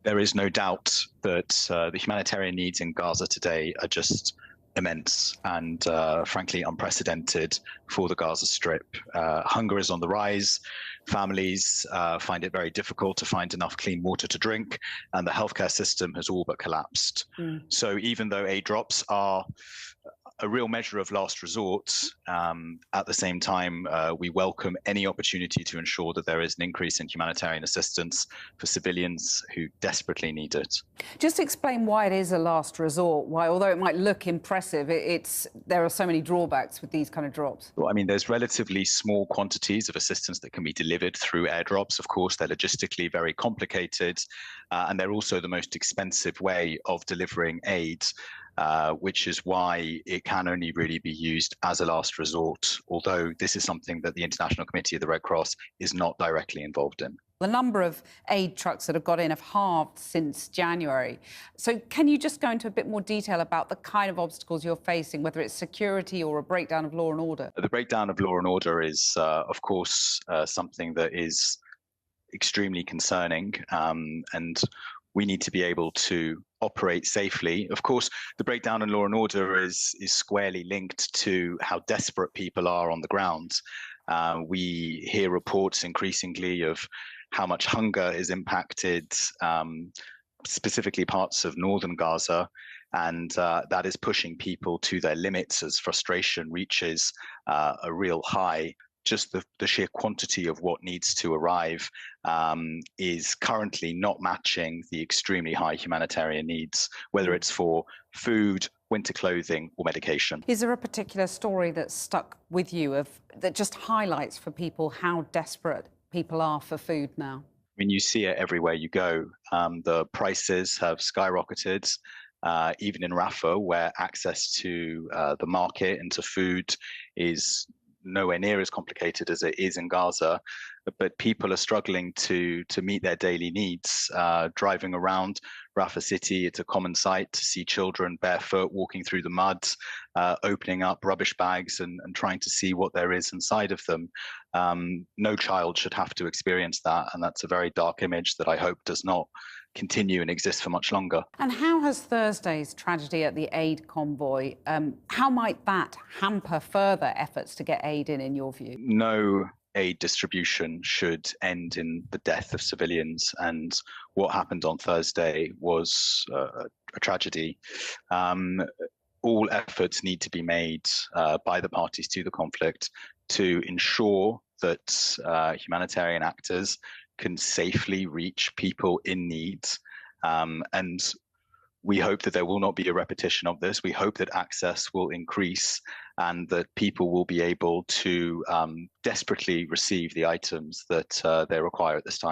There is no doubt that the humanitarian needs in Gaza today are just immense and frankly unprecedented for the Gaza Strip. Hunger is on the rise. Families find it very difficult to find enough clean water to drink, and the healthcare system has all but collapsed. So even though aid drops are a real measure of last resort, at the same time, we welcome any opportunity to ensure that there is an increase in humanitarian assistance for civilians who desperately need it. Just explain why it is a last resort, why, although it might look impressive, there are so many drawbacks with these kind of drops. Well, I mean, there's relatively small quantities of assistance that can be delivered through airdrops. Of course, they're logistically very complicated, and they're also the most expensive way of delivering aid. Which is why it can only really be used as a last resort, although this is something that the International Committee of the Red Cross is not directly involved in. The number of aid trucks that have got in have halved since January. So can you just go into a bit more detail about the kind of obstacles you're facing, whether it's security or a breakdown of law and order? The breakdown of law and order is, of course, something that is extremely concerning, and we need to be able to operate safely. Of course, the breakdown in law and order is squarely linked to how desperate people are on the ground. We hear reports increasingly of how much hunger is impacted, specifically parts of northern Gaza, and that is pushing people to their limits as frustration reaches a real high. Just the sheer quantity of what needs to arrive is currently not matching the extremely high humanitarian needs, whether it's for food, winter clothing or medication. Is there a particular story that stuck with you that just highlights for people how desperate people are for food now? I mean, you see it everywhere you go. The prices have skyrocketed. Even in Rafah, where access to the market and to food is nowhere near as complicated as it is in Gaza, but people are struggling to meet their daily needs. Driving around Rafah city, it's a common sight to see children barefoot walking through the mud, opening up rubbish bags and trying to see what there is inside of them. No child should have to experience that, and that's a very dark image that I hope does not continue and exist for much longer. And how has Thursday's tragedy at the aid convoy, how might that hamper further efforts to get aid in your view? No aid distribution should end in the death of civilians, and what happened on Thursday was a tragedy. All efforts need to be made by the parties to the conflict to ensure that humanitarian actors can safely reach people in need. And we hope that there will not be a repetition of this. We hope that access will increase and that people will be able to desperately receive the items that they require at this time.